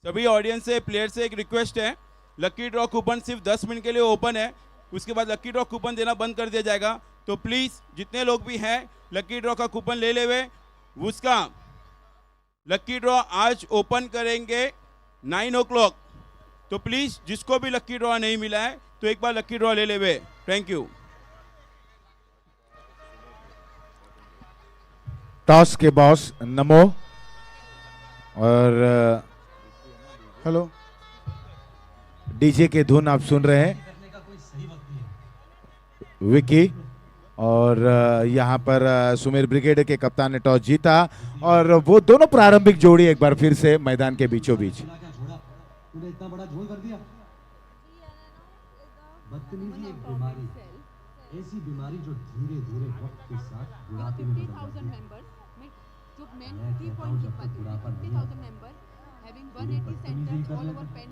सभी ऑडियंस से, प्लेयर से एक रिक्वेस्ट है, लकी ड्रॉ कूपन सिर्फ 10 मिनट के लिए ओपन है, उसके बाद लकी ड्रॉ कूपन देना बंद कर दिया जाएगा। तो प्लीज जितने लोग भी हैं लकी ड्रॉ का कूपन ले लेवे। उसका लकी ड्रॉ आज ओपन करेंगे 9 o'clock। तो प्लीज जिसको भी लकी ड्रॉ नहीं मिला है तो एक बार लकी ड्रॉ ले लेवे। Thank you. टॉस के बॉस नमो और हेलो डीजे के धुन आप सुन रहे हैं विकी और यहाँ पर सुमेर ब्रिगेड के कप्तान ने टॉस जीता और वो दोनों प्रारंभिक जोड़ी एक बार फिर से मैदान के बीचों बीच। इतना बड़ा झोल कर दिया। बदतमीजी एक बीमारी, ऐसी बीमारी जो धीरे धीरे वक्त के साथ बुढ़ापे में बदल जाती है। मैं कहता हूं जब तक बुढ़ापा नहीं आता, बदतमीजी कर लेते।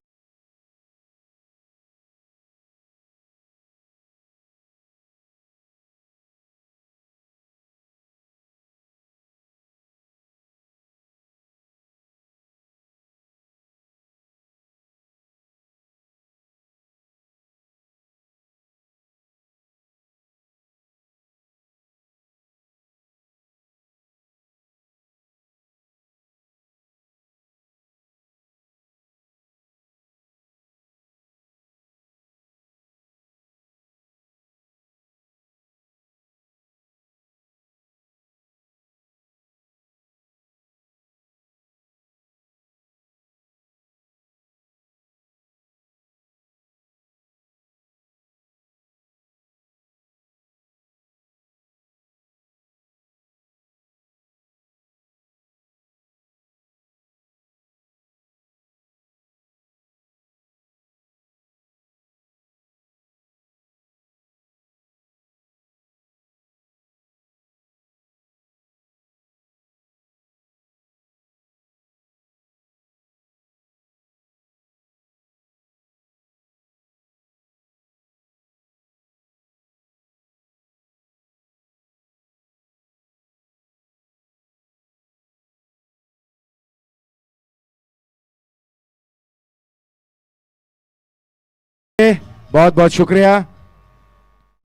बहुत बहुत शुक्रिया।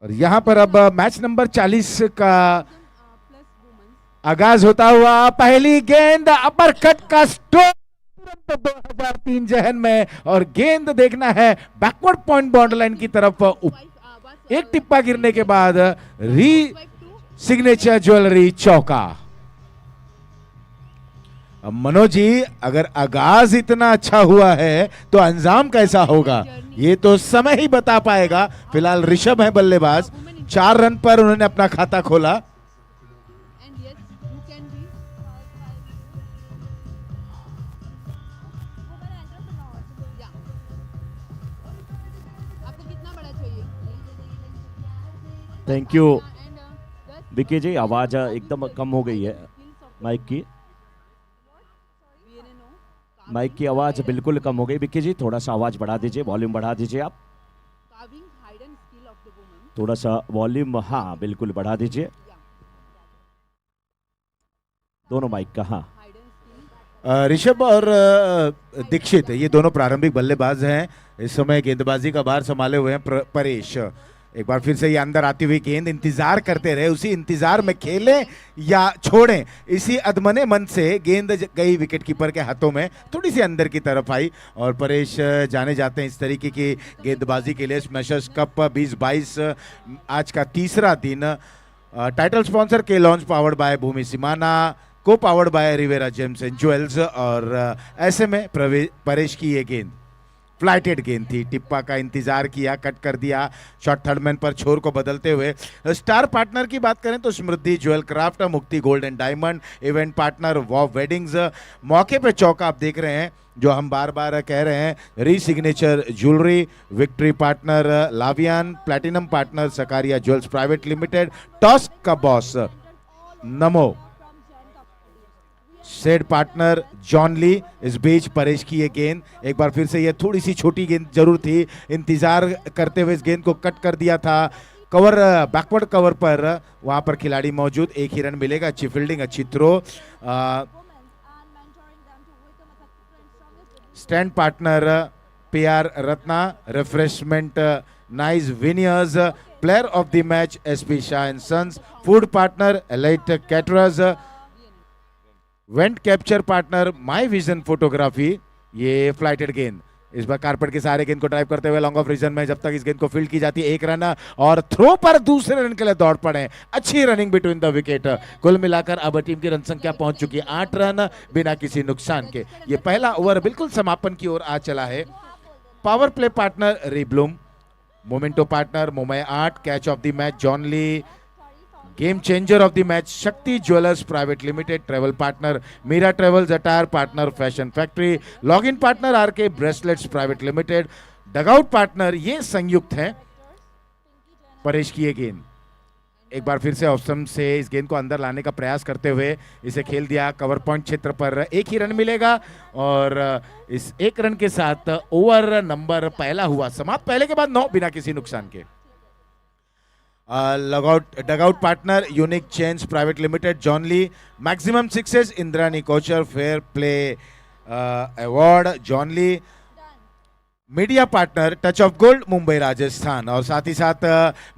और यहाँ पर अब मैच नंबर 40 का आगाज होता हुआ पहली गेंद अपरकट का स्ट्रोक 2003 जहन में और गेंद देखना है बैकवर्ड पॉइंट बाउंड्री लाइन की तरफ। एक टिप्पा गिरने के बाद री सिग्नेचर ज्वेलरी चौका। मनोज जी अगर आगाज इतना अच्छा हुआ है तो अंजाम कैसा होगा ये तो समय ही बता पाएगा। फिलहाल ऋषभ है बल्लेबाज, 4 रन पर उन्होंने अपना खाता खोला। थैंक यू विकी जी। आवाज एकदम कम हो गई है माइक की। माइक की आवाज बिल्कुल कम हो गई विक्की जी, थोड़ा सा आवाज बढ़ा दीजिए, वॉल्यूम बढ़ा दीजिए आप थोड़ा सा वॉल्यूम। हाँ बिल्कुल बढ़ा दीजिए दोनों माइक का। हाँ ऋषभ और दीक्षित ये दोनों प्रारंभिक बल्लेबाज हैं। इस समय गेंदबाजी का भार संभाले हुए हैं परेश। एक बार फिर से ये अंदर आती हुई गेंद इंतजार करते रहे, उसी इंतजार में खेलें या छोड़ें, इसी अधमने मन से गेंद गई विकेटकीपर के हाथों में, थोड़ी सी अंदर की तरफ आई और परेश जाने जाते हैं इस तरीके की गेंदबाजी के लिए। स्मैशर्स कप 2022 आज का तीसरा दिन। टाइटल स्पॉन्सर के launch powered by Bhumi Simana, co powered by Riviera gems and jewels और ऐसे में परेश की ये गेंद फ्लाइटेड गेंद थी। टिप्पा का इंतजार किया, कट कर दिया शॉर्ट थर्डमैन पर छोर को बदलते हुए। स्टार पार्टनर की बात करें तो स्मृति ज्वेल क्राफ्ट, मुक्ति gold and diamond, event partner wow weddings. मौके पे चौका आप देख रहे हैं जो हम बार बार कह रहे हैं, री सिग्नेचर ज्वेलरी, विक्ट्री पार्टनर लावियान, platinum partner Sakaria jewels private limited, toss का बॉस नमो, सेड पार्टनर जॉन ली। इस बीच परेश की ये गेंद एक बार फिर से, ये थोड़ी सी छोटी गेंद जरूर थी, इंतजार करते हुए इस गेंद को कट कर दिया था। कवर बैकवर्ड कवर पर वहां पर खिलाड़ी मौजूद, एक ही रन मिलेगा। अच्छी फील्डिंग, अच्छी throw. Stand partner PR Ratna, refreshment nice veneers, player of the match SP Shah and sons, food partner elite caterers, event capture partner my vision photography, ये फ्लाइटेड गेंद इस बार कारपेट के सहारे गेंद को ड्राइव करते हुए लॉन्ग ऑफ रीजन में जब तक इस गेंद को फील्ड की जाती है 1 रन और थ्रो पर दूसरे रन के लिए दौड़ पड़े, अच्छी रनिंग बिटवीन द विकेट। कुल मिलाकर अब टीम की रन संख्या पहुंच चुकी है 8 रन बिना किसी नुकसान के। ये पहला ओवर बिल्कुल समापन की ओर आ चला है। Power play partner rebloom, memento partner मोमय 8, catch of the match John Lee, game changer of the match Shakti jewellers private limited, travel partner Meera travels, attire partner fashion factory, log in partner RK bracelets private limited, dugout partner ये संयुक्त हैं। परेश की ये गेंद एक बार फिर से ऑप्शन से इस गेंद को अंदर लाने का प्रयास करते हुए इसे खेल दिया कवर पॉइंट क्षेत्र पर, 1 ही रन मिलेगा और इस 1 रन के साथ ओवर नंबर पहला हुआ समाप्त, पहले के बाद 9 बिना किसी नुकसान के। Dugout partner unique change private limited John Lee, maximum sixes Indrani Kochhar fair play award John Lee, media partner touch of gold Mumbai Rajasthan. और साथ ही साथ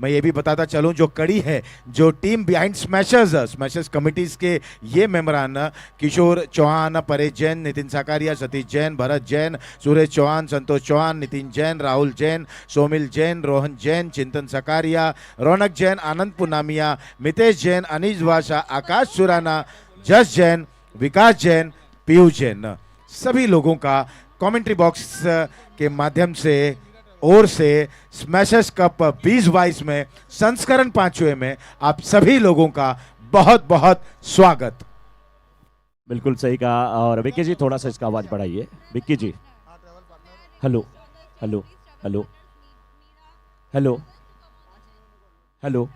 मैं ये भी बताता चलूं जो कड़ी है, जो टीम बिहाइंड स्मैशर्स कमिटीज के ये मेंबरान किशोर चौहान, परेश जैन, नितिन साकारिया, सतीश जैन, भरत जैन, सुरेश चौहान, संतोष चौहान, नितिन जैन, राहुल जैन, सोमिल जैन, रोहन जैन, चिंतन सकारिया, रौनक जैन, आनंद पुनामिया, मितेश जैन, अनीश वाशा, आकाश सुराना, जस जैन, विकास जैन, पीयूष जैन, सभी लोगों का कमेंट्री बॉक्स के माध्यम से और से स्मैशर्स कप 2022 में संस्करण 5वें में आप सभी लोगों का बहुत बहुत स्वागत। बिल्कुल सही कहा। और विक्की जी थोड़ा सा इसका आवाज बढ़ाइए। Vicky ji hello hello hello hello hello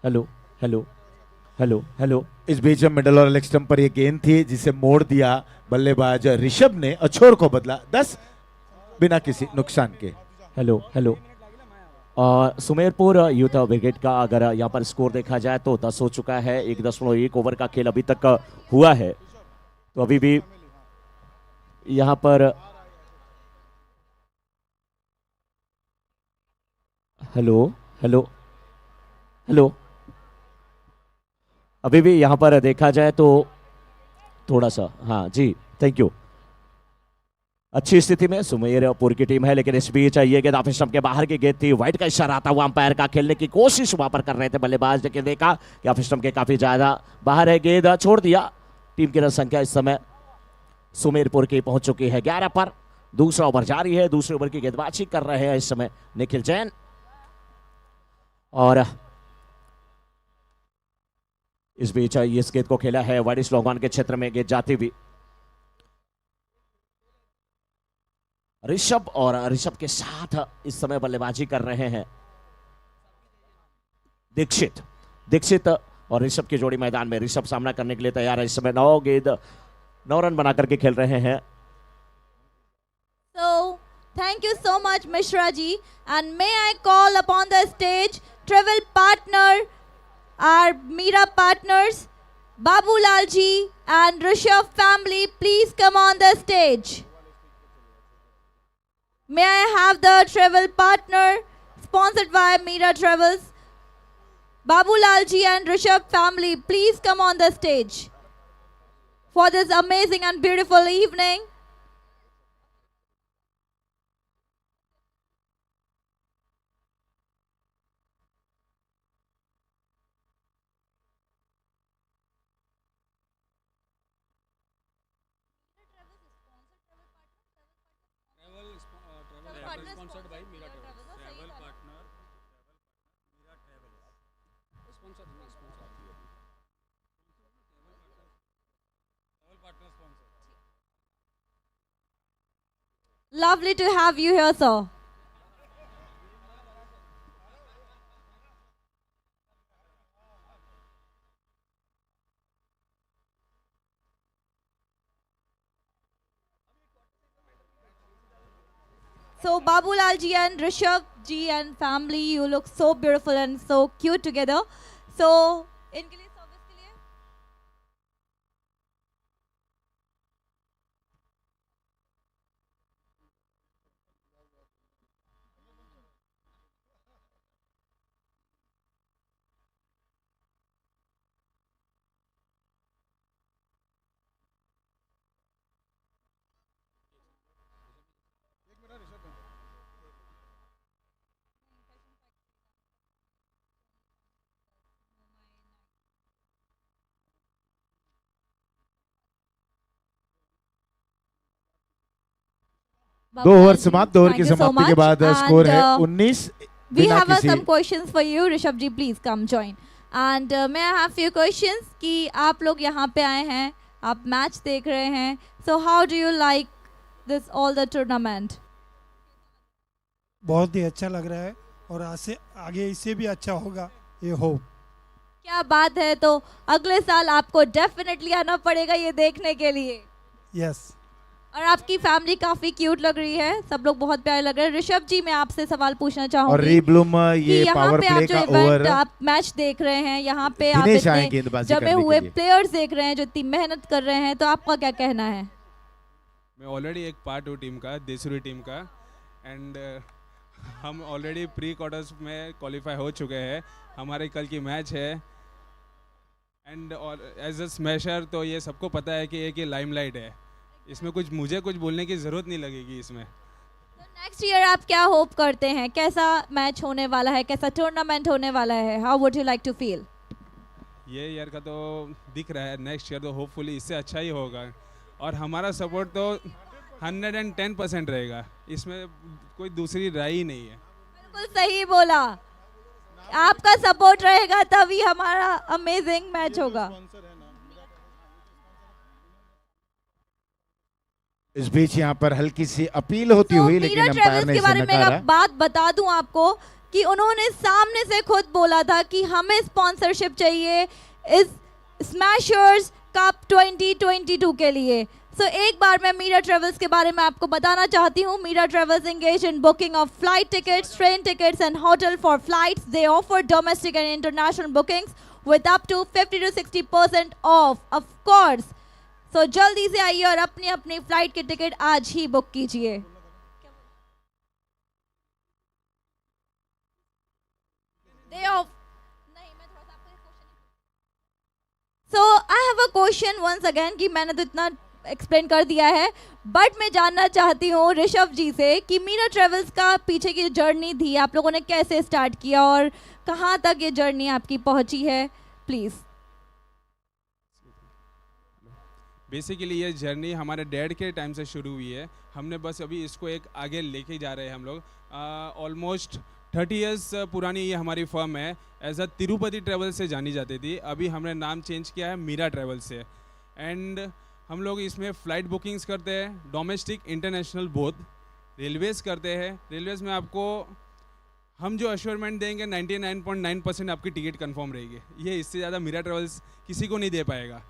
hello hello hello hello. इस बीच मिडल और लेग स्टंप पर यह गेंद थी जिसे मोड़ दिया बल्लेबाज ऋषभ ने, अछोर को बदला 10 बिना किसी नुकसान के। Hello hello. Sumerpur youth brigade का अगर यहाँ पर स्कोर देखा जाए तो 10 हो चुका है। 1.1 ओवर का खेल अभी तक हुआ है, तो अभी भी यहाँ पर हेलो हेलो हेलो। अभी भी यहाँ पर देखा जाए तो थोड़ा सा, हाँ जी थैंक यू, अच्छी स्थिति में सुमेरपुर की टीम है। लेकिन इस बीच ये गेंद ऑफ स्टंप के बाहर की गेंद थी, वाइड का इशारा आता हुआ अंपायर का, खेलने की कोशिश वहां पर कर रहे थे बल्लेबाज, लेकिन देखा कि ऑफ स्टंप के काफी ज्यादा बाहर है, गेंद छोड़ दिया। टीम की रन संख्या इस समय सुमेरपुर की पहुंच चुकी है 11 पर। दूसरा ओवर जारी है, दूसरे ओवर की गेंदबाजी कर रहे हैं इस समय निखिल जैन। और इस बीच इस गेंद को खेला है वाइड स्लॉग ऑन के क्षेत्र में, गेंद जाती हुई ऋषभ, और ऋषभ के साथ इस समय बल्लेबाजी कर रहे हैं दीक्षित और ऋषभ की जोड़ी मैदान में। ऋषभ सामना करने के लिए तैयार है इस समय। 9 रन बना करके खेल रहे हैं। So, thank you so much, Mishra ji. And may I call upon the stage travel partner, our Meera partners, Babu Lal ji and Rishabh family. Please come on the stage. May I have the travel partner sponsored by Meera Travels, Babu Lal ji and Rishabh family. Please come on the stage for this amazing and beautiful evening. Sponsored by Meera Travels. Travel partner Meera Travels. Sponsored. Travel partner sponsor. Lovely to have you here, sir. So Babu Lal ji and Rishabh ji and family, you look so beautiful and so cute together. So इनके लिए service के लिए दो over Babulalji, समाप्त, 2 over की thank you so समाप्ति के much. बाद And, स्कोर है 19 We बिना have किसी some questions for you. Rishabh ji, please come join. And may I have few questions कि आप लोग यहाँ पे आए हैं, आप मैच देख रहे हैं. So how do you like this all the tournament? बहुत ही अच्छा लग रहा है और आज से आगे इससे भी अच्छा होगा ये होप। क्या बात है, तो अगले साल आपको डेफिनेटली आना पड़ेगा ये देखने के लिए. यस और आपकी फैमिली काफी क्यूट लग रही है, सब लोग बहुत प्यारे लग रहे हैं. ऋषभ जी, मैं आपसे सवाल पूछना और चाहूंगी रीब्लूम कि ये यहाँ पावर पे आप प्ले जो का इवेंट ओवर आप मैच देख रहे हैं, यहाँ पे आप दिनेश आए इतने गेंदबाजी जमे करने के हुए लिए। प्लेयर्स देख रहे हैं जो इतनी मेहनत कर रहे हैं, तो आपका क्या कहना है? मैं ऑलरेडी एक पार्ट हूँ टीम का, देसुरी टीम का, एंड हम ऑलरेडी प्री क्वार्टर्स में क्वालिफाई हो चुके हैं. हमारे कल की मैच है एंड और एज अ स्मैशर तो ये सबको पता है कि एक ये लाइमलाइट है, इसमें मुझे कुछ बोलने की ज़रूरत नहीं लगेगी इसमें. नेक्स्ट ईयर आप क्या होप करते हैं, कैसा मैच होने वाला है, कैसा टूर्नामेंट होने वाला है? How would you like to feel? ये ईयर का तो दिख रहा है, नेक्स्ट ईयर तो होपफुली इससे अच्छा ही होगा और हमारा सपोर्ट तो 110% रहेगा, इसमें कोई दूसरी राय ही नहीं है. बिल्कुल सही बोला, आपका सपोर्ट रहेगा तभी हमारा अमेजिंग मैच होगा. इस बीच यहाँ पर हल्की सी अपील होती तो हुई, लेकिन मीरा अंपायर ट्रेवल्स ने के इसे बारे में नकारा। एक बात बता दूं आपको कि उन्होंने सामने से खुद बोला था कि हमें स्पॉन्सरशिप चाहिए इस स्मैशर्स कप 2022 के लिए. सो एक बार मैं मीरा ट्रेवल्स के बारे में आपको बताना चाहती हूँ. Meera travels engage in booking of flight tickets, train tickets and hotel for flights. They offer domestic and international bookings with up to 50 to 60% off, of course. सो जल्दी से आइए और अपनी अपनी फ्लाइट की टिकट आज ही बुक कीजिए. So I have a question once again कि मैंने तो इतना एक्सप्लेन कर दिया है, बट मैं जानना चाहती हूँ ऋषभ जी से कि मीरा ट्रेवल्स का पीछे की जर्नी थी, आप लोगों ने कैसे स्टार्ट किया और कहाँ तक ये जर्नी आपकी पहुँची है, प्लीज़. बेसिकली ये जर्नी हमारे डैड के टाइम से शुरू हुई है, हमने बस अभी इसको एक आगे लेके जा रहे हैं हम लोग. ऑलमोस्ट 30 इयर्स पुरानी ये हमारी फर्म है, एज अ तिरुपति ट्रेवल से जानी जाती थी, अभी हमने नाम चेंज किया है मीरा ट्रेवल से. एंड हम लोग इसमें फ़्लाइट बुकिंग्स करते हैं, डोमेस्टिक इंटरनेशनल बोथ. रेलवेज़ करते हैं, रेलवेज़ में आपको हम जो अश्योरमेंट देंगे 99.9% आपकी टिकट कंफर्म रहेगी, ये इससे ज़्यादा मीरा ट्रेवल्स किसी को नहीं दे पाएगा.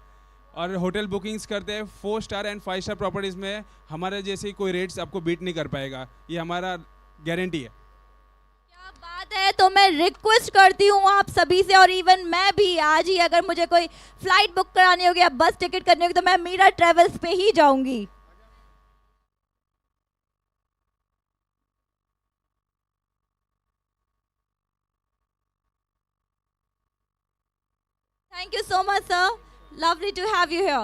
और होटल बुकिंग्स करते हैं 4 स्टार एंड 5 स्टार प्रॉपर्टीज़ में, हमारे जैसे कोई रेट्स आपको बीट नहीं कर पाएगा, ये हमारा गारंटी है. क्या बात है, तो मैं रिक्वेस्ट करती हूँ आप सभी से, और इवन मैं भी आज ही अगर मुझे कोई फ्लाइट बुक करानी होगी या बस टिकट करनी होगी तो मैं मीरा ट्रेवल्स पे ही जाऊंगी. Thank you so much sir, lovely to have you here.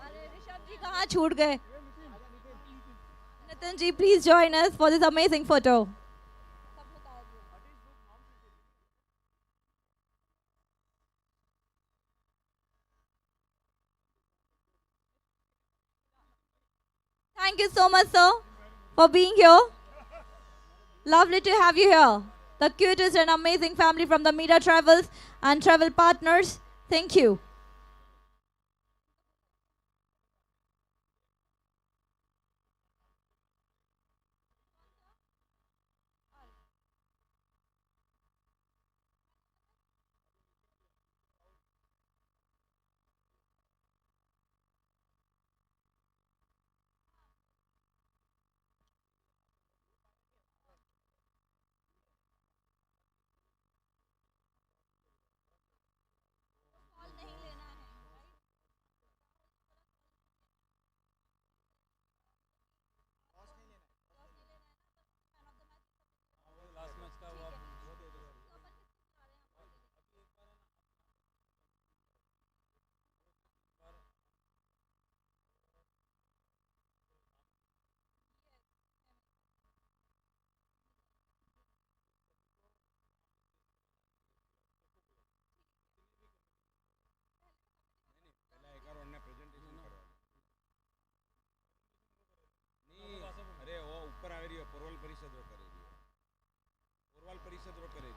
अरे ऋषभ जी कहाँ छूट गए? Nitin ji please join us for this amazing photo. Thank you so much, sir, for being here. Lovely to have you here. The cutest and amazing family from the Mira Travels and Travel Partners. Thank you.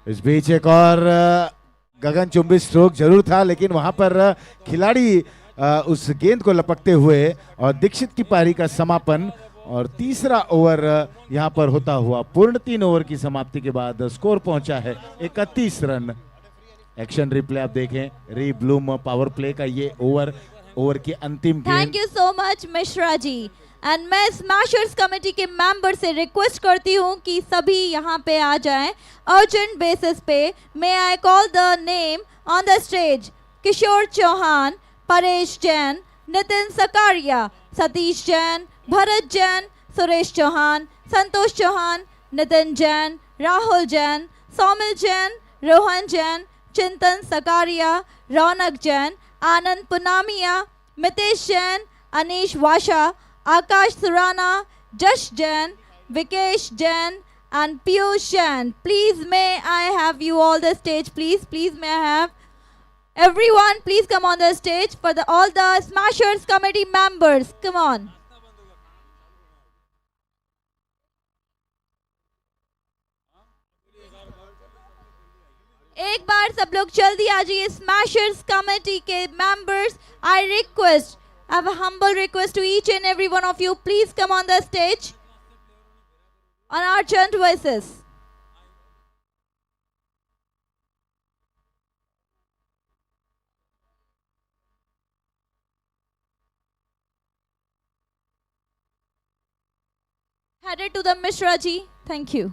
इस बीच एक और गगनचुंबी stroke जरूर था, लेकिन वहां पर खिलाड़ी उस गेंद को लपकते हुए और दीक्षित की पारी का समापन और तीसरा ओवर यहां पर होता हुआ पूर्ण 3 ओवर की समाप्ति के बाद स्कोर पहुंचा है 31 रन। एक्शन रिप्ले आप देखें, री ब्लूम पावर प्ले का ये ओवर की अंतिम गेंद। Thank you so much Mishra ji. And मैं स्मैशर्स कमेटी के मेंबर से रिक्वेस्ट करती हूँ कि सभी यहाँ पे आ जाएं अर्जेंट बेसिस पे। May I call the name on the stage: Kishore Chauhan, Paresh Jain, Nitin Sakaria, Satish Jain, Bharat Jain, Suresh Chauhan, Santosh Chauhan, Nitin Jain, Rahul Jain, Saumil Jain, Rohan Jain, Chintan Sakaria, रौनक जैन, आनंद पुनामिया, मितेश जैन, अनीश वाशा, आकाश सुराना, जश Jain, Vikesh Jain and Piyush Jain. Please may I have you all the stage, please. Please may I have everyone please come on the stage for all the Smashers committee members. Come on. एक बार सब लोग जल्दी आ जाइए smashers committee के members. I request, I have a humble request to each and every one of you. Please come on the stage on urgent voices. Headed to the Mishra ji. Thank you.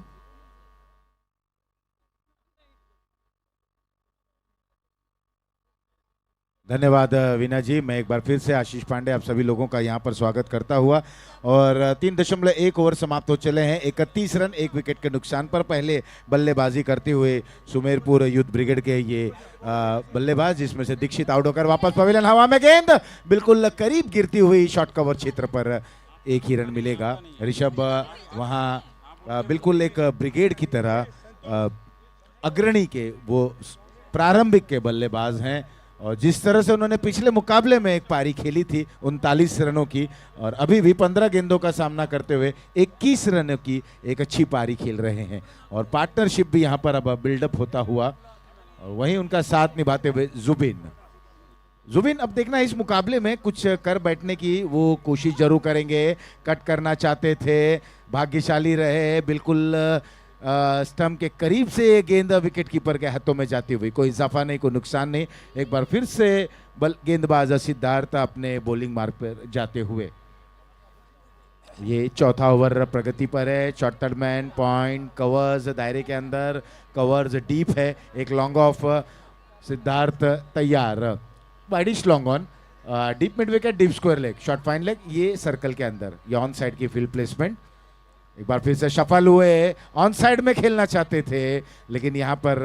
धन्यवाद वीना जी। मैं एक बार फिर से आशीष पांडे आप सभी लोगों का यहाँ पर स्वागत करता हुआ। और 3.1 ओवर समाप्त हो चले हैं, 31 रन 1 विकेट के नुकसान पर। पहले बल्लेबाजी करते हुए सुमेरपुर युद्ध ब्रिगेड के ये बल्लेबाज, जिसमें से दीक्षित आउट होकर वापस पवेलियन। हवा में गेंद बिल्कुल करीब गिरती हुई शॉर्ट कवर क्षेत्र पर 1 ही रन मिलेगा। ऋषभ वहाँ बिल्कुल एक ब्रिगेड की तरह अग्रणी के वो प्रारंभिक के बल्लेबाज हैं, और जिस तरह से उन्होंने पिछले मुकाबले में एक पारी खेली थी 39 रनों की, और अभी भी 15 गेंदों का सामना करते हुए 21 रनों की एक अच्छी पारी खेल रहे हैं। और पार्टनरशिप भी यहाँ पर अब बिल्डअप होता हुआ, और वहीं उनका साथ निभाते हुए जुबिन अब देखना इस मुकाबले में कुछ कर बैठने की वो कोशिश जरूर करेंगे। कट करना चाहते थे, भाग्यशाली रहे, बिल्कुल स्टंप के करीब से गेंद विकेट कीपर के हाथों में जाती हुई, कोई इजाफा नहीं, कोई नुकसान नहीं। एक बार फिर से गेंदबाज सिद्धार्थ अपने बॉलिंग मार्ग पर जाते हुए। ये चौथा ओवर प्रगति पर है। शॉर्ट मैन पॉइंट, कवर्स दायरे के अंदर, कवर्स डीप है, एक लॉन्ग ऑफ सिद्धार्थ तैयार, widish long on, deep mid wicket, deep square leg, short fine leg, ये सर्कल के अंदर, ये ऑन साइड की फील्ड प्लेसमेंट। एक बार फिर से सफल हुए, ऑन साइड में खेलना चाहते थे, लेकिन यहाँ पर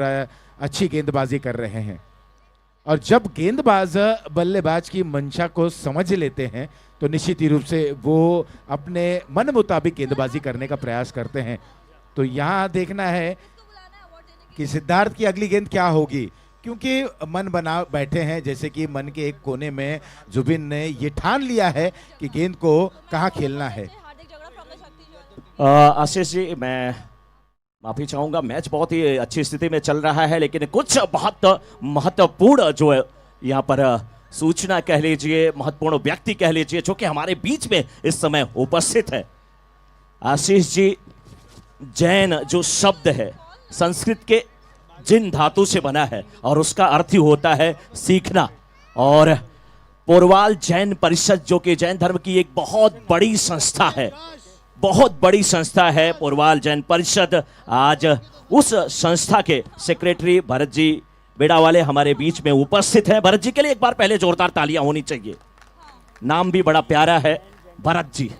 अच्छी गेंदबाजी कर रहे हैं। और जब गेंदबाज बल्लेबाज की मंशा को समझ लेते हैं तो निश्चित ही रूप से वो अपने मन मुताबिक गेंदबाजी करने का प्रयास करते हैं। तो यहाँ देखना है कि सिद्धार्थ की अगली गेंद क्या होगी, क्योंकि मन बना बैठे हैं, जैसे कि मन के एक कोने में जुबिन ने ये ठान लिया है कि गेंद को कहाँ खेलना है। आशीष जी, मैं माफी चाहूंगा, मैच बहुत ही अच्छी स्थिति में चल रहा है, लेकिन कुछ बहुत महत्वपूर्ण जो है यहाँ पर सूचना कह लीजिए, महत्वपूर्ण व्यक्ति कह लीजिए, जो कि हमारे बीच में इस समय उपस्थित है। आशीष जी, जैन जो शब्द है संस्कृत के जिन धातु से बना है और उसका अर्थ ही होता है सीखना। और पोरवाल जैन परिषद जो कि जैन धर्म की एक बहुत बड़ी संस्था है, बहुत बड़ी संस्था है पोरवाल जैन परिषद। आज उस संस्था के सेक्रेटरी भरत जी बेड़ावाले हमारे बीच में उपस्थित हैं। भरत जी के लिए एक बार पहले जोरदार तालियां होनी चाहिए। नाम भी बड़ा प्यारा है, भरत जी,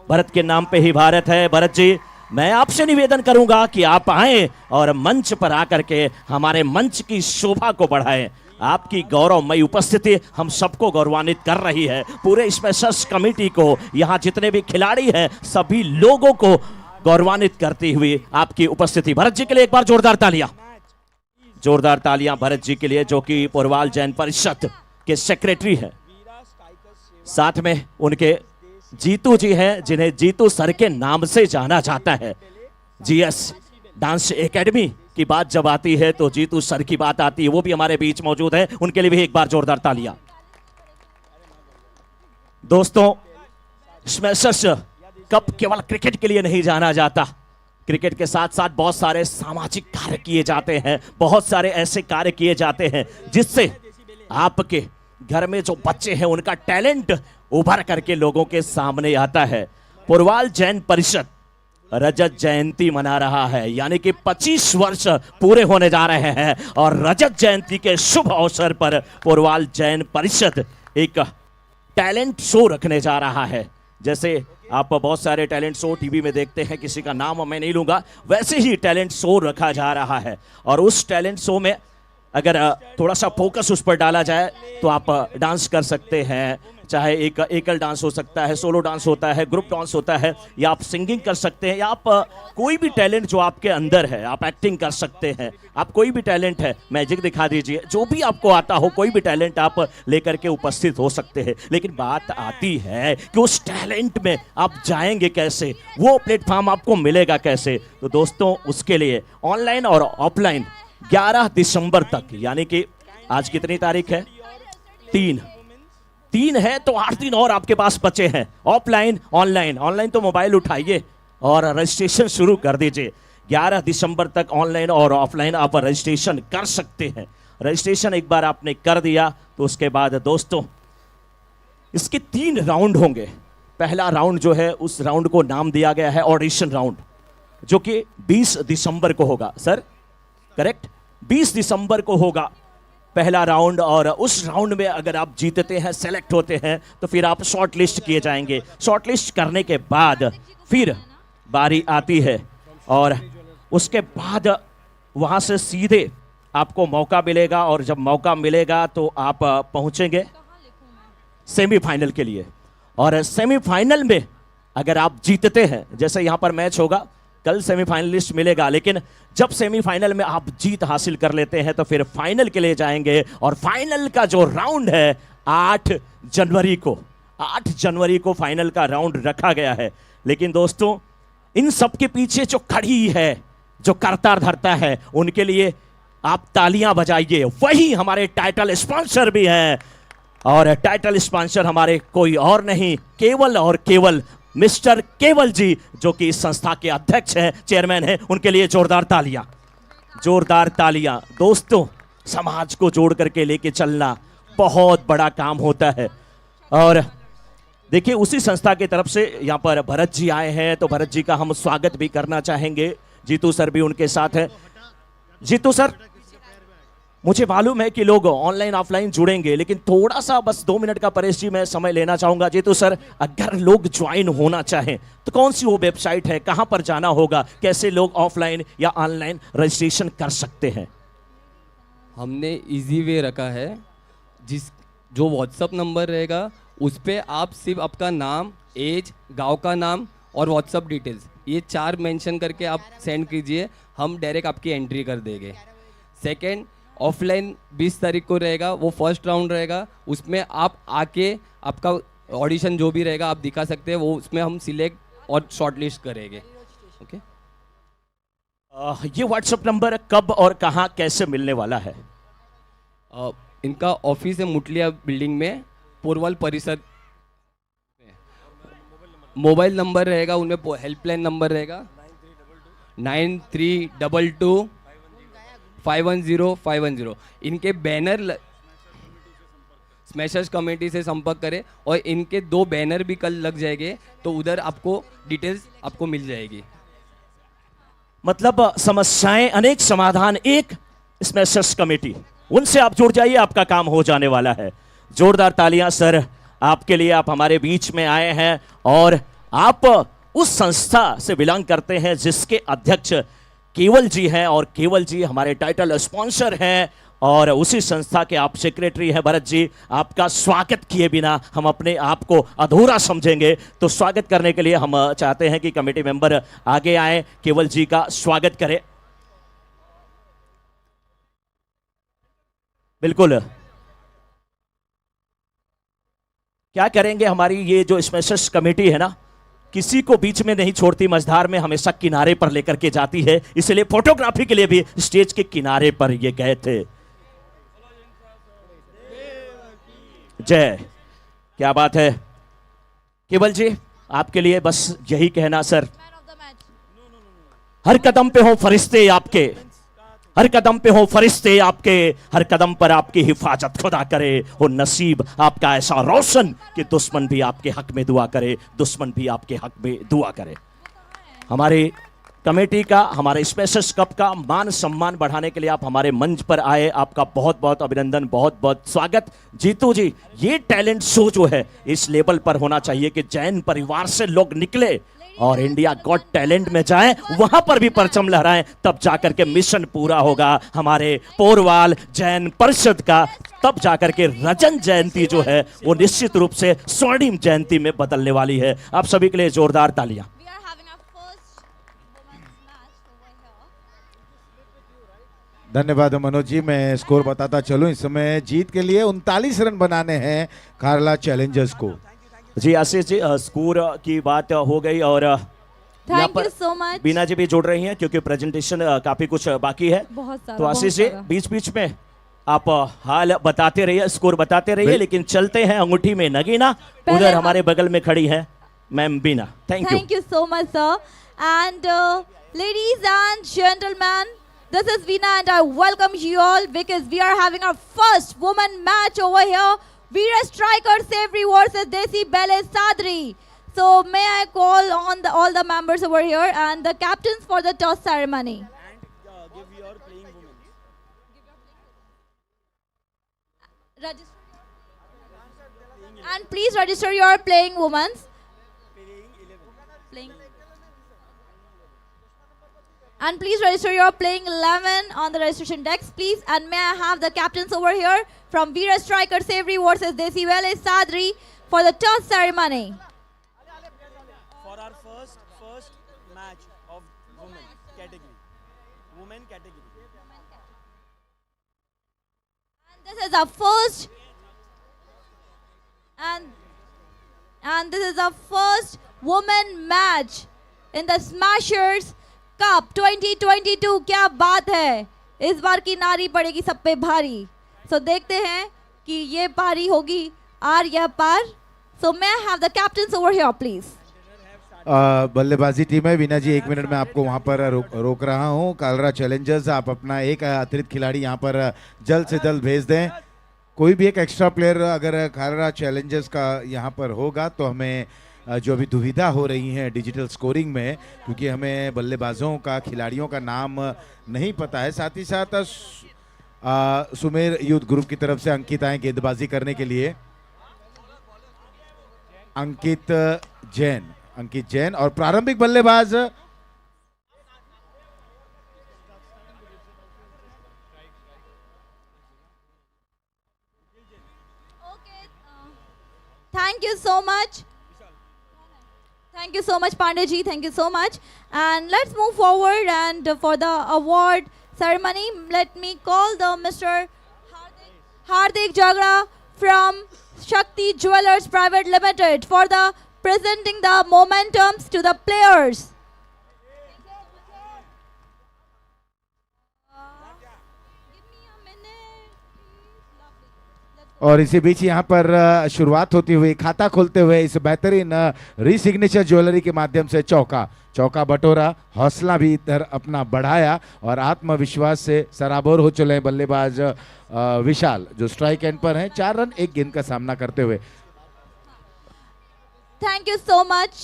भरत के नाम पे ही भारत है। भरत जी, मैं आपसे निवेदन करूंगा कि आप आएं और मंच पर आकर के हमारे मंच की शोभा को बढ़ाएं। आपकी गौरवमयी उपस्थिति हम सबको गौरवान्वित कर रही है, पूरे स्मैशर्स कमेटी को, यहाँ जितने भी खिलाड़ी हैं सभी लोगों को गौरवान्वित करती हुई आपकी उपस्थिति। भरत जी के लिए एक बार जोरदार तालियां, जोरदार तालियां भरत जी के लिए, जो कि पोरवाल जैन परिषद के सेक्रेटरी हैं। साथ में उनके जीतू जी हैं, जिन्हें जीतू सर के नाम से जाना जाता है। जीएस डांस एकेडमी की बात जब आती है तो जीतू सर की बात आती है, वो भी हमारे बीच मौजूद है, उनके लिए भी एक बार जोरदार तालियां। दोस्तों, स्मैशर्स कप केवल क्रिकेट के लिए नहीं जाना जाता, क्रिकेट के साथ साथ बहुत सारे सामाजिक कार्य किए जाते हैं, बहुत सारे ऐसे कार्य किए जाते हैं जिससे आपके घर में जो बच्चे हैं उनका टैलेंट उभर करके लोगों के सामने आता है। पुरवाल जैन परिषद रजत जयंती मना रहा है, यानी कि 25 वर्ष पूरे होने जा रहे हैं और रजत जयंती के शुभ अवसर पर पुरवाल जैन परिषद एक टैलेंट शो रखने जा रहा है। जैसे आप बहुत सारे टैलेंट शो टीवी में देखते हैं, किसी का नाम मैं नहीं लूंगा, वैसे ही टैलेंट शो रखा जा रहा है। और उस टैलेंट शो में अगर थोड़ा सा फोकस उस पर डाला जाए तो आप डांस कर सकते हैं, चाहे एक एकल डांस हो सकता है, सोलो डांस होता है, ग्रुप डांस होता है, या आप सिंगिंग कर सकते हैं, या आप कोई भी टैलेंट जो आपके अंदर है, आप एक्टिंग कर सकते हैं, आप कोई भी टैलेंट है, मैजिक दिखा दीजिए, जो भी आपको आता हो, कोई भी टैलेंट आप लेकर के उपस्थित हो सकते हैं। लेकिन बात आती है कि उस टैलेंट में आप जाएंगे कैसे, वो प्लेटफॉर्म आपको मिलेगा कैसे। तो दोस्तों, उसके लिए ऑनलाइन और ऑफलाइन 11 दिसंबर तक, यानी कि आज कितनी तारीख है, 3 है, तो 8 दिन और आपके पास बचे हैं। ऑफलाइन ऑनलाइन तो मोबाइल उठाइए और रजिस्ट्रेशन शुरू कर दीजिए। 11 दिसंबर तक ऑनलाइन और ऑफलाइन आप रजिस्ट्रेशन कर सकते हैं। रजिस्ट्रेशन एक बार आपने कर दिया तो उसके बाद दोस्तों इसके 3 राउंड होंगे। पहला राउंड जो है उस राउंड को नाम दिया गया है ऑडिशन राउंड, जो कि 20 दिसंबर को होगा। सर करेक्ट, 20 दिसंबर को होगा पहला राउंड। और उस राउंड में अगर आप जीतते हैं, सेलेक्ट होते हैं, तो फिर आप शॉर्ट लिस्ट किए जाएंगे। शॉर्ट लिस्ट करने के बाद फिर बारी आती है और उसके बाद वहां से सीधे आपको मौका मिलेगा, और जब मौका मिलेगा तो आप पहुंचेंगे सेमीफाइनल के लिए। और सेमीफाइनल में अगर आप जीतते हैं, जैसे यहां पर मैच होगा, कल सेमीफाइनलिस्ट मिलेगा, लेकिन जब सेमीफाइनल में आप जीत हासिल कर लेते हैं तो फिर फाइनल के लिए जाएंगे। और फाइनल का जो राउंड है 8 जनवरी को फाइनल का राउंड रखा गया है। लेकिन दोस्तों, इन सब के पीछे जो खड़ी है, जो करता धरता है, उनके लिए आप तालियां बजाइए। वही हमारे टाइटल स्पॉन्सर भी हैं, और टाइटल स्पॉन्सर हमारे कोई और नहीं, केवल और केवल मिस्टर केवल जी, जो कि इस संस्था के अध्यक्ष हैं, चेयरमैन हैं। उनके लिए जोरदार तालियां। दोस्तों, समाज को जोड़ करके लेके चलना बहुत बड़ा काम होता है। और देखिए, उसी संस्था की तरफ से यहाँ पर भरत जी आए हैं, तो भरत जी का हम स्वागत भी करना चाहेंगे। जीतू सर भी उनके साथ हैं। जीतू सर, मुझे मालूम है कि लोग ऑनलाइन ऑफलाइन जुड़ेंगे, लेकिन थोड़ा सा बस 2 मिनट का परेश जी मैं समय लेना चाहूंगा। जीतू सर, अगर लोग ज्वाइन होना चाहें तो कौन सी वो वेबसाइट है, कहां पर जाना होगा, कैसे लोग ऑफलाइन या ऑनलाइन रजिस्ट्रेशन कर सकते हैं? हमने इजी वे रखा है, जो व्हाट्सअप नंबर रहेगा उस पर आप सिर्फ आपका नाम, एज, गांव का नाम और व्हाट्सअप डिटेल्स, ये 4 मेंशन करके आप सेंड कीजिए, हम डायरेक्ट आपकी एंट्री कर देंगे। सेकंड, ऑफलाइन 20 तारीख को रहेगा, वो फर्स्ट राउंड रहेगा, उसमें आप आके आपका ऑडिशन जो भी रहेगा आप दिखा सकते हैं, वो उसमें हम सिलेक्ट और शॉर्टलिस्ट करेंगे। ओके, ये व्हाट्सएप नंबर कब और कहां कैसे मिलने वाला है? इनका ऑफिस है मुटलिया बिल्डिंग में, पुरवाल परिसर। मोबाइल नंबर रहेगा उनमें, हेल्पलाइन नंबर रहेगा 9322510510। इनके बैनर स्मैशर्स कमेटी से संपर्क करें, और इनके 2 बैनर भी कल लग जाएंगे, तो उधर आपको डिटेल्स आपको मिल जाएगी। मतलब समस्याएं अनेक, समाधान एक, स्मैशर्स कमेटी, उनसे आप जुड़ जाइए, आपका काम हो जाने वाला है। जोरदार तालियां सर आपके लिए, आप हमारे बीच में आए हैं और आप उस संस्था से बिलोंग करते हैं जिसके अध्यक्ष केवल जी हैं, और केवल जी हमारे टाइटल स्पॉन्सर हैं, और उसी संस्था के आप सेक्रेटरी हैं। भरत जी, आपका स्वागत किए बिना हम अपने आप को अधूरा समझेंगे, तो स्वागत करने के लिए हम चाहते हैं कि कमेटी मेंबर आगे आए, केवल जी का स्वागत करें। बिल्कुल, क्या करेंगे हमारी ये जो स्मैशर्स कमेटी है ना, किसी को बीच में नहीं छोड़ती, मझधार में हमेशा किनारे पर लेकर के जाती है, इसलिए फोटोग्राफी के लिए भी स्टेज के किनारे पर ये गए थे। जय, क्या बात है केवल जी, आपके लिए बस यही कहना sir, man of the match. हर कदम पे हो फरिश्ते आपके, हर कदम पे हो फरिश्ते आपके, हर कदम पर आपकी हिफाजत खुदा करे, हो नसीब आपका ऐसा रोशन कि दुश्मन भी आपके हक में दुआ करे, दुश्मन भी आपके हक में दुआ करे। हमारी कमेटी का, हमारे स्पेशस कप का मान सम्मान बढ़ाने के लिए आप हमारे मंच पर आए, आपका बहुत बहुत अभिनंदन, बहुत बहुत स्वागत। जीतू जी, ये टैलेंट शो जो है इस लेवल पर होना चाहिए कि जैन परिवार से लोग निकले और इंडिया गॉट टैलेंट में जाएं, वहां पर भी परचम लहराएं, तब जाकर के मिशन पूरा होगा हमारे पोरवाल जैन परिषद का, तब जाकर के रजन जयंती जो है वो निश्चित रूप से स्वर्णिम जयंती में बदलने वाली है। आप सभी के लिए जोरदार तालियां। We are having our first women's match over here. धन्यवाद मनोज जी। मैं स्कोर बताता चलूं, इस समय जीत के लिए 39 रन बनाने हैं खारला चैलेंजर्स को। जी आशीष जी, स्कोर की बात हो गई और यहाँ Thank पर you so much. बीना जी भी जुड़ रही हैं क्योंकि प्रेजेंटेशन काफी कुछ बाकी है। बहुत सारा, तो आशीष जी, बहुत सारा। बीच बीच में आप हाल बताते रहिए, स्कोर बताते रहिए, लेकिन चलते हैं अंगूठी में नगीना, पहले उधर हम- हमारे बगल में खड़ी है ma'am Bina. Thank you. Thank you so much, sir. And ladies and gentlemen, this is Veena and I welcome you all because we are having our first woman match over here. Veera Striker Savory versus Desi Bele Sadri. So may I call on all the members over here and the captains for the toss ceremony. And please register your playing women's. Playing. And please register your playing 11 on the registration decks, please. And may I have the captains over here from Veera Striker Savory versus Desi Vele Sadri for the toss ceremony. For our first match of women category. And this is our first and this is our first women match in the Smashers Cup 2022. क्या बात है, इस बार की नारी पड़ेगी सब पे भारी। सो देखते हैं कि ये पारी होगी आर या पार। सो may I have the captains over here please. बल्लेबाजी टीम है, वीना जी 1 मिनट में आपको वहां पर रोक रहा हूं। कालरा चैलेंजर्स, आप अपना एक अतिरिक्त खिलाड़ी यहां पर जल्द से जल्द भेज दें। कोई भी एक एक्स्ट्रा प्लेयर अगर कालरा चैलेंजर्स का यहां पर होगा तो हमें जो अभी दुविधा हो रही है डिजिटल स्कोरिंग में, क्योंकि हमें बल्लेबाजों का, खिलाड़ियों का नाम नहीं पता है। साथ ही साथ सुमेर यूथ ग्रुप की तरफ से अंकित आए गेंदबाजी करने के लिए। अंकित जैन और प्रारंभिक बल्लेबाज Thank you so much. Thank you so much, Pandey ji. Thank you so much. And let's move forward. And for the award ceremony, let me call the Mr. Hardik Jagra from Shakti Jewelers Private Limited for the presenting the momentums to the players. और इसी बीच यहाँ पर शुरुआत होती हुई, खाता खोलते हुए इस बेहतरीन रीसिग्नेचर ज्वेलरी के माध्यम से चौका बटोरा, हौसला भी इधर अपना बढ़ाया और आत्मविश्वास से सराबोर हो चले हैं बल्लेबाज विशाल, जो स्ट्राइक एंड पर हैं, 4 रन 1 गेंद का सामना करते हुए। Thank you so much,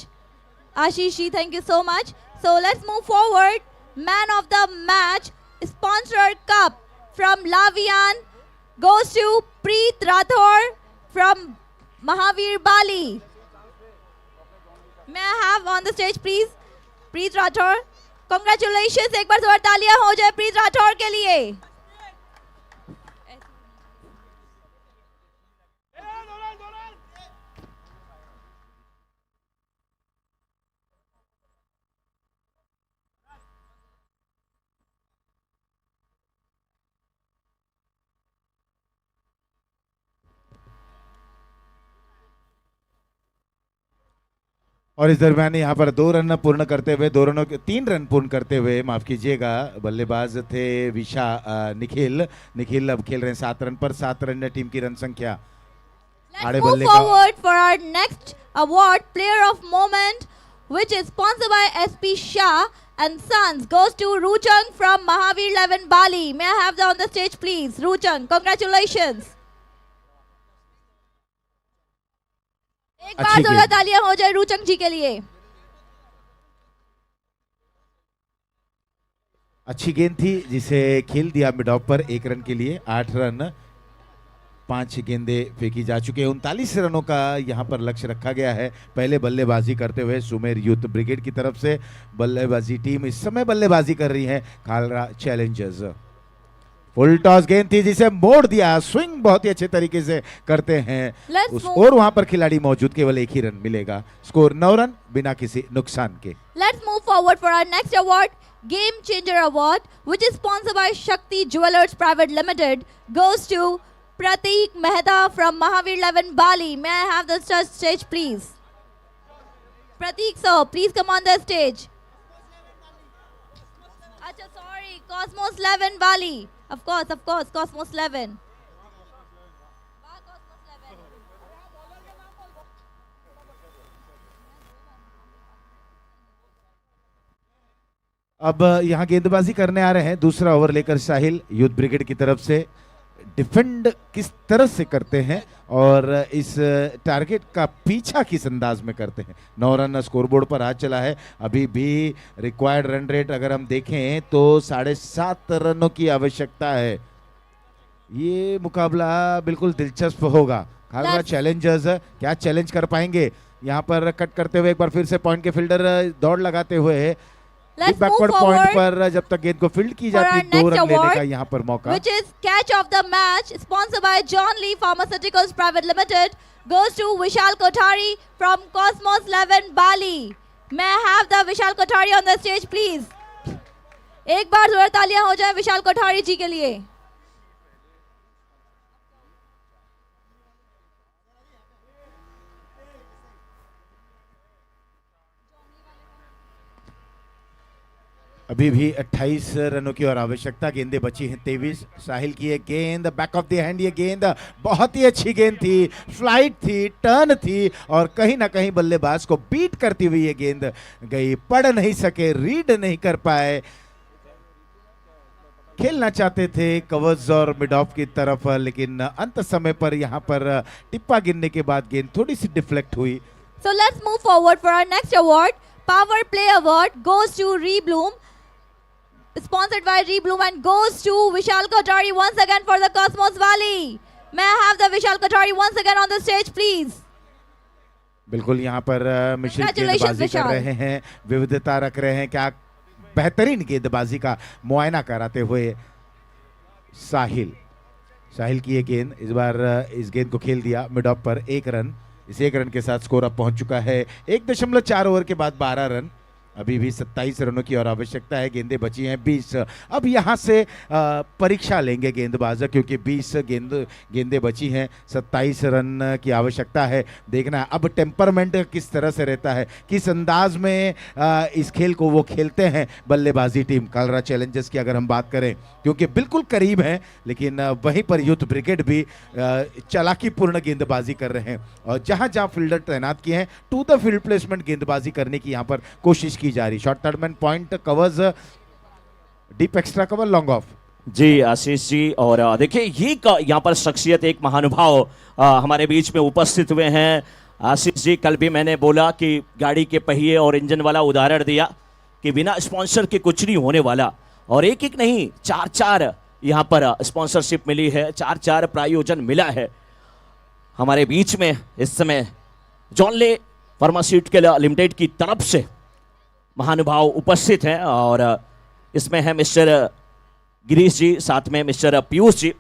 Ashish ji. Thank you so much. So let's move forward. Man of the match, sponsored cup from Lavian goes to Preet Rathore from Mahavir Bali. May I have on the stage please Preet Rathore. Congratulations, एक बार जोर तालियां हो जाए प्रीत राठौर के लिए। और इस दरमियान यहाँ पर 2 रन पूर्ण करते हुए 3 रन पूर्ण करते हुए माफ कीजिएगा बल्लेबाज थे निखिल अब खेल रहे हैं 7 रन पर 7 रन टीम की रन संख्या। आड़े Let's move बल्ले का forward for our next award, Player of Moment, which is sponsored by SP Shah and Sons, goes to Ruchang from Mahavir 11 Bali. May I have them on the stage, please? Ruchang, congratulations. एक बार अच्छी जोरदार गेंद। तालियां हो जाए रुचंग जी के लिए। अच्छी गेंद थी जिसे खेल दिया मिड ऑफ पर 1 रन के लिए। 8 रन 5 गेंदें फेंकी जा चुके हैं। 39 रनों का यहाँ पर लक्ष्य रखा गया है। पहले बल्लेबाजी करते हुए सुमेर यूथ ब्रिगेड की तरफ से बल्लेबाजी टीम इस समय बल्लेबाजी कर रही है खालरा चैलेंजर्स। फुल टॉस गेंद थी जिसे मोड़ दिया। स्विंग बहुत ही अच्छे तरीके से करते हैं और वहां पर खिलाड़ी मौजूद, केवल 1 ही रन मिलेगा। स्कोर 9 रन बिना किसी नुकसान के। Let's move forward for our next award, Game Changer Award, which is sponsored by Shakti Jewelers Private Limited, goes to Prateek Mehta from Mahavir 11 Bali. May I have the stage, please? Prateek sir, please come on the stage. Acha, sorry, Cosmos 11 Bali. Of course, Cosmos 11. अब यहाँ गेंदबाजी करने आ रहे हैं। दूसरा over लेकर साहिल youth brigade की तरफ से डिफेंड किस तरह से करते हैं और इस टारगेट का पीछा किस अंदाज में करते हैं। 9 रन स्कोरबोर्ड पर हाथ चला है। अभी भी रिक्वायर्ड रन रेट अगर हम देखें तो 7.5 रनों की आवश्यकता है। ये मुकाबला बिल्कुल दिलचस्प होगा। खालरा चैलेंजर्स क्या चैलेंज कर पाएंगे। यहाँ पर कट करते हुए एक बार फिर से पॉइंट के फील्डर दौड़ लगाते हुए बैकवर्ड पॉइंट पर जब तक गेंद को फील्ड की जाती है 2 रन लेने का यहाँ पर मौका। Which is catch of the match, sponsored by John Lee Pharmaceuticals Private Limited, goes to Vishal Kothari from Cosmos 11 Bali. May I have the Vishal Kothari on the stage, please? एक बार जोरदार तालियां हो जाए विशाल कोठारी जी के लिए। अभी भी 28 रनों की और आवश्यकता। गेंदें बची हैं 23। साहिल की एक गेंद बैक ऑफ द हैंड। ये गेंद बहुत ही अच्छी गेंद थी, फ्लाइट थी, टर्न थी और कहीं ना कहीं बल्लेबाज को बीट करती हुई ये गेंद गई। पढ़ नहीं सके, रीड नहीं कर पाए। खेलना चाहते थे कवर्स और मिड ऑफ की तरफ, लेकिन अंत समय पर यहाँ पर टिप्पा गिरने के बाद गेंद थोड़ी सी डिफ्लेक्ट हुई। So let's move forward for our next award. Power Play Award goes to Rebloom, sponsored by Rebloom, and goes to Vishal Kothari once again for the Cosmos Valley. May I have the Vishal Kothari once again on the stage, please? बिल्कुल यहाँ पर मिश्रित गेंदबाजी कर रहे हैं, विविधता रख रहे हैं। क्या बेहतरीन गेंदबाजी का मुआयना कराते हुए साहिल की ये गेंद। इस बार इस गेंद को खेल दिया मिड ऑफ पर 1 रन। इस 1 रन के साथ स्कोर अब पहुंच चुका है 1.4 ओवर के बाद 12 रन। अभी भी 27 रनों की और आवश्यकता है। गेंदें बची हैं 20। अब यहाँ से परीक्षा लेंगे गेंदबाज, क्योंकि 20 गेंदें बची हैं। 27 रन की आवश्यकता है। देखना है अब टेम्परमेंट किस तरह से रहता है, किस अंदाज में इस खेल को वो खेलते हैं बल्लेबाजी टीम खालरा चैलेंजर्स की। अगर हम बात करें क्योंकि बिल्कुल करीब हैं, लेकिन वहीं पर यूथ ब्रिगेड भी चालाकीपूर्ण गेंदबाजी कर रहे हैं और जहाँ जहाँ फील्डर तैनात किए हैं टू द फील्ड प्लेसमेंट गेंदबाजी करने की यहाँ पर कोशिश की जा रही। Short turn point covers, deep extra cover, long off. जी आशीष जी, और देखिए ये यहाँ पर शख्सियत एक महानुभाव हमारे बीच में उपस्थित हुए हैं। आशीष जी, कल भी मैंने बोला कि गाड़ी के पहिए और इंजन वाला उदाहरण दिया कि बिना स्पॉन्सर के कुछ नहीं होने वाला, और एक एक नहीं 4 यहाँ पर स्पॉन्सरशिप मिली है, 4 प्रायोजन मिला है। हमारे बीच में इस समय जॉन ले फार्मास्यूटिकल लिमिटेड की तरफ से महानुभाव उपस्थित हैं और इसमें है मिस्टर गिरीश जी, साथ में मिस्टर पीयूष जी।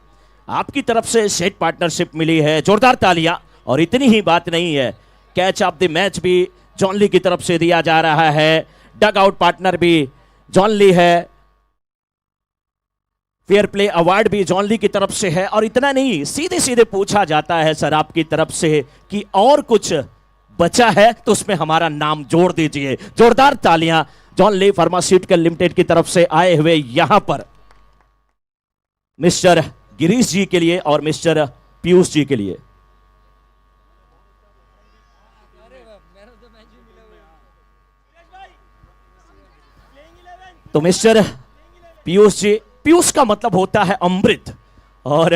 आपकी तरफ से सेट पार्टनरशिप मिली है, जोरदार तालियां। और इतनी ही बात नहीं है, कैच ऑफ द मैच भी जॉन ली की तरफ से दिया जा रहा है, डग आउट पार्टनर भी जॉन ली है, फेयर प्ले अवार्ड भी जॉन ली की तरफ से है। और इतना नहीं, सीधे सीधे पूछा जाता है सर आपकी तरफ से कि और कुछ बचा है तो उसमें हमारा नाम जोड़ दीजिए। जोरदार तालियां जॉन ली फार्मास्यूटिकल लिमिटेड की तरफ से आए हुए यहां पर मिस्टर गिरीश जी के लिए और मिस्टर पीयूष जी के लिए। तो मिस्टर पीयूष जी, पीयूष का मतलब होता है अमृत, और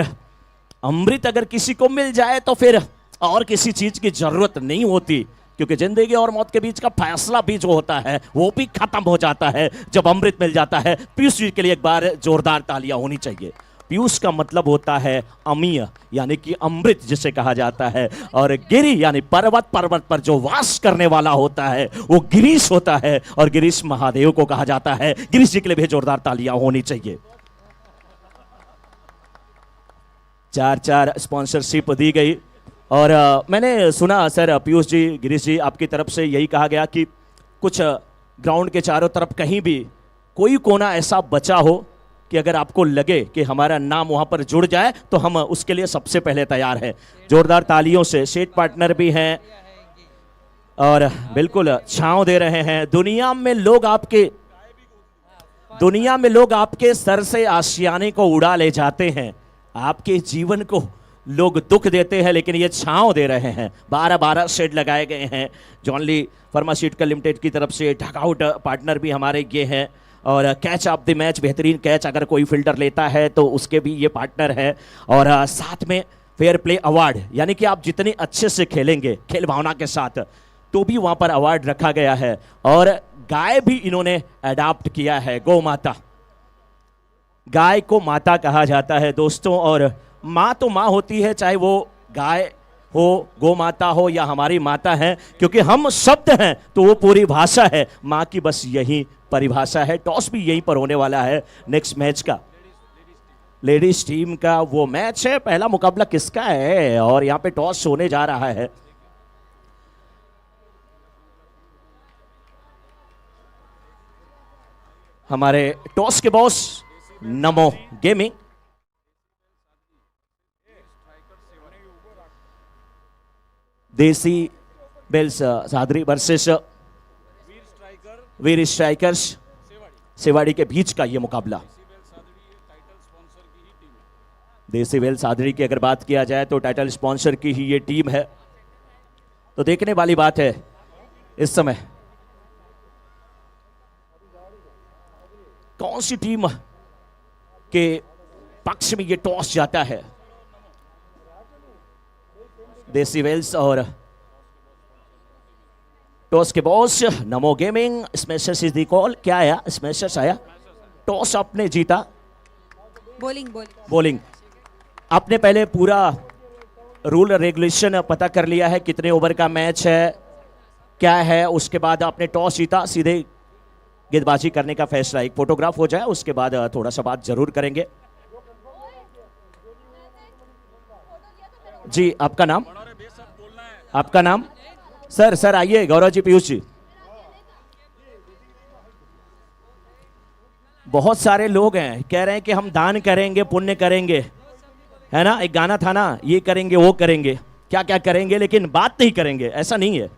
अमृत अगर किसी को मिल जाए तो फिर और किसी चीज की जरूरत नहीं होती, क्योंकि जिंदगी और मौत के बीच का फैसला भी जो होता है वो भी खत्म हो जाता है जब अमृत मिल जाता है। पीयूष जी के लिए एक बार जोरदार तालियां होनी चाहिए। पीयूष का मतलब होता है अमीय, यानी कि अमृत जिसे कहा जाता है, और गिरी यानी पर्वत, पर्वत पर जो वास करने वाला होता है वो गिरीश होता है, और गिरीश महादेव को कहा जाता है। गिरीश जी के लिए भी जोरदार तालियां होनी चाहिए। 4 स्पॉन्सरशिप दी गई, और मैंने सुना सर पीयूष जी, गिरीश जी, आपकी तरफ से यही कहा गया कि कुछ ग्राउंड के चारों तरफ कहीं भी कोई कोना ऐसा बचा हो कि अगर आपको लगे कि हमारा नाम वहां पर जुड़ जाए तो हम उसके लिए सबसे पहले तैयार हैं। जोरदार तालियों से सेट पार्टनर भी हैं और बिल्कुल छांव दे रहे हैं। दुनिया में लोग आपके सर से आशियाने को उड़ा ले जाते हैं, आपके जीवन को लोग दुख देते हैं, लेकिन ये छांव दे रहे हैं। 12 शेड लगाए गए हैं। जॉन ली फार्मास्यूटिकल लिमिटेड की तरफ से डगआउट पार्टनर भी हमारे ये हैं, और कैच ऑफ द मैच, बेहतरीन कैच अगर कोई फील्डर लेता है तो उसके भी ये पार्टनर है, और साथ में फेयर प्ले अवार्ड, यानी कि आप जितने अच्छे से खेलेंगे खेल भावना के साथ तो भी वहाँ पर अवार्ड रखा गया है। और गाय भी इन्होंने अडॉप्ट किया है, गौ माता। गाय को माता कहा जाता है दोस्तों, और माँ तो माँ होती है, चाहे वो गाय हो, गौ माता हो या हमारी माता है, क्योंकि हम शब्द हैं तो वो पूरी भाषा है। माँ की बस यही परिभाषा है। टॉस भी यहीं पर होने वाला है नेक्स्ट मैच का, लेडीज टीम का वो मैच है। पहला मुकाबला किसका है, और यहाँ पे टॉस होने जा रहा है। हमारे टॉस के बॉस नमो गेमिंग, देसी बेल्स सादरी वर्सेस वीर स्ट्राइकर्स सेवाड़ी के बीच का ये मुकाबला। देसी वेल सादरी की अगर बात किया जाए तो टाइटल स्पॉन्सर की ही ये टीम है। तो देखने वाली बात है इस समय कौन सी टीम के पक्ष में ये टॉस जाता है। देसी वेल्स और टॉस के boss NaMo gaming. Smashers is the call. क्या आया? स्मैशर्स आया। टॉस आपने जीता। बॉलिंग आपने पहले पूरा रूल रेगुलेशन पता कर लिया है, कितने ओवर का मैच है क्या है, उसके बाद आपने टॉस जीता, सीधे गेंदबाजी करने का फैसला। एक फोटोग्राफ हो जाए उसके बाद थोड़ा सा बात जरूर करेंगे। जी आपका नाम? आपका नाम? सर आइए। गौरव जी, पीयूष जी, बहुत सारे लोग हैं कह रहे हैं कि हम दान करेंगे, पुण्य करेंगे, है ना। एक गाना था ना, ये करेंगे वो करेंगे, क्या क्या करेंगे, लेकिन बात नहीं करेंगे। ऐसा नहीं है,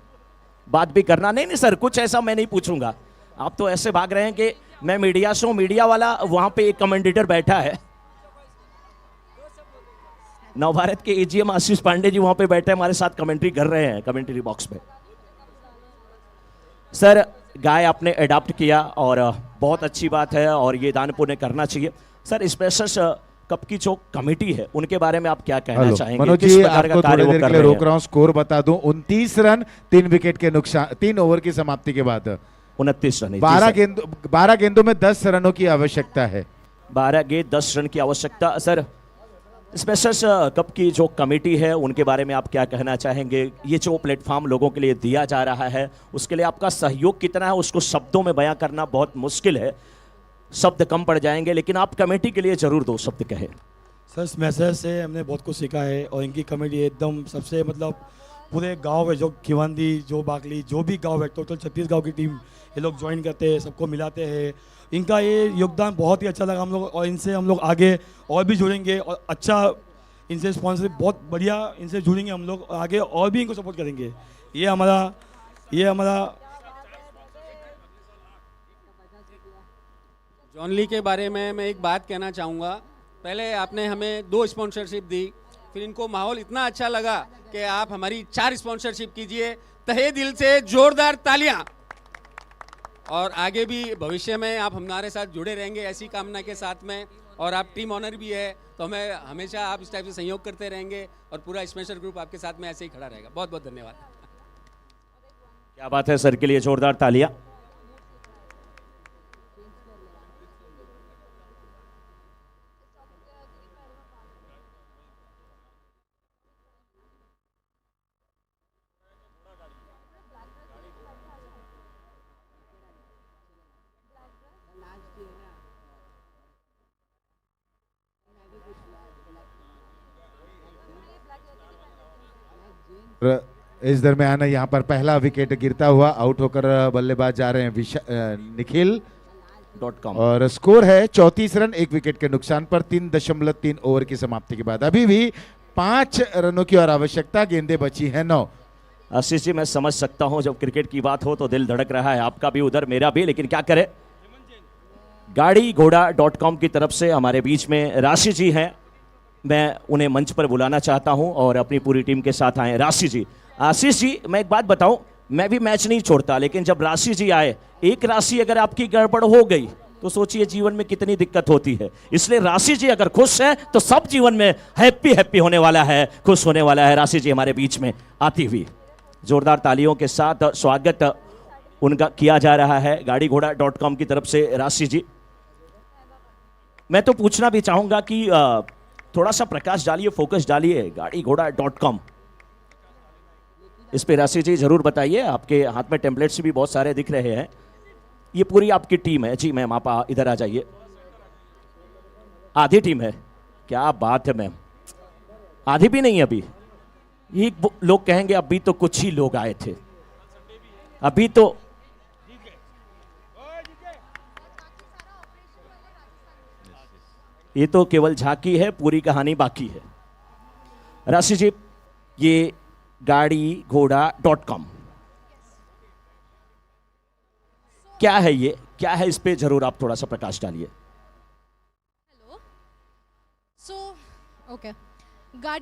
बात भी करना। नहीं सर, कुछ ऐसा मैं नहीं पूछूंगा। आप तो ऐसे भाग रहे हैं कि मैं मीडिया शो, मीडिया वाला वहां पे एक कमेंटेटर बैठा है, नवभारत के एजीएम आशीष पांडे जी वहां पे बैठे हमारे साथ कमेंट्री कर रहे हैं कमेंट्री बॉक्स में। सर गाय आपने अडॉप्ट किया और बहुत अच्छी बात है, और ये दान पुण्य करना चाहिए। सर स्पेशल कप की जो कमेटी है उनके बारे में आप क्या कहना चाहेंगे? मनोज जी, आपको थोड़ी देर के लिए रोक रहा हूं। स्कोर बता दूं, 29 रन 3 विकेट के नुकसान, 3 ओवर की समाप्ति के बाद 29 रन। 12 गेंदों में 10 रनों की आवश्यकता है। 12 गेंद 10 रन की आवश्यकता। सर स्पेशल कप की जो कमेटी है उनके बारे में आप क्या कहना चाहेंगे? ये जो प्लेटफॉर्म लोगों के लिए दिया जा रहा है उसके लिए आपका सहयोग कितना है, उसको शब्दों में बयां करना बहुत मुश्किल है, शब्द कम पड़ जाएंगे, लेकिन आप कमेटी के लिए जरूर 2 शब्द कहें। सर इस मैसेज से हमने बहुत कुछ सीखा है, और इनकी कमेटी एकदम सबसे मतलब पूरे गांव में जो खिवांदी, जो बागली, जो भी गांव है, टोटल 36 गांव की टीम ये लोग ज्वाइन करते हैं, सबको मिलाते हैं। इनका ये योगदान बहुत ही अच्छा लगा हम लोग, और इनसे हम लोग आगे और भी जुड़ेंगे और अच्छा इनसे स्पॉन्सरशिप बहुत बढ़िया, इनसे जुड़ेंगे हम लोग और आगे और भी इनको सपोर्ट करेंगे। ये हमारा जॉन ली के बारे में मैं एक बात कहना चाहूँगा। पहले आपने हमें 2 स्पॉन्सरशिप दी, फिर इनको माहौल इतना अच्छा लगा कि आप हमारी 4 स्पॉन्सरशिप कीजिए। तहे दिल से जोरदार तालियां। और आगे भी भविष्य में आप हमारे साथ जुड़े रहेंगे ऐसी कामना के साथ में, और आप टीम ऑनर भी है तो हमें हमेशा आप इस टाइप से सहयोग करते रहेंगे और पूरा स्पेशल ग्रुप आपके साथ में ऐसे ही खड़ा रहेगा। बहुत बहुत धन्यवाद। क्या बात है, सर के लिए जोरदार तालियां। इस दरमियान यहाँ पर पहला विकेट गिरता हुआ आउट होकर बल्लेबाज जा रहे हैं निखिल .com और स्कोर है 34 रन 1 विकेट के नुकसान पर 3.3 ओवर की समाप्ति के बाद अभी भी 5 रनों की और आवश्यकता, गेंदें बची हैं 9। आशीष जी, मैं समझ सकता हूं जब क्रिकेट की बात हो तो दिल धड़क रहा है, आपका भी उधर मेरा भी, लेकिन क्या करें। गाड़ी घोड़ा .com की तरफ से हमारे बीच में राशि जी हैं, मैं उन्हें मंच पर बुलाना चाहता हूं और अपनी पूरी टीम के साथ आए। राशि जी, आशीष जी, मैं एक बात बताऊं, मैं भी मैच नहीं छोड़ता, लेकिन जब राशि जी आए, एक राशि अगर आपकी गड़बड़ हो गई तो सोचिए जीवन में कितनी दिक्कत होती है। इसलिए राशि जी अगर खुश है तो सब जीवन में हैप्पी हैप्पी होने वाला है, खुश होने वाला है। राशि जी हमारे बीच में आती हुई जोरदार तालियों के साथ स्वागत उनका किया जा रहा है गाड़ी घोड़ा .com की तरफ से। राशि जी, मैं तो पूछना भी चाहूंगा कि थोड़ा सा प्रकाश डालिए, फोकस डालिए गाड़ी घोड़ा .com इस पे। राशि जी जरूर बताइए, आपके हाथ में टेम्पलेट्स भी बहुत सारे दिख रहे हैं, ये पूरी आपकी टीम है। जी मैम, आप इधर आ जाइए। आधी टीम है, क्या बात है मैम, आधी भी नहीं अभी। ये लोग कहेंगे अभी तो कुछ ही लोग आए थे, अभी तो ये तो केवल झांकी है, पूरी कहानी बाकी है। राशि जी, ये गाड़ी घोड़ा .com क्या है, ये क्या है, इस पे जरूर आप थोड़ा सा प्रकाश डालिए। हेलो, सो ओके, गाड़ी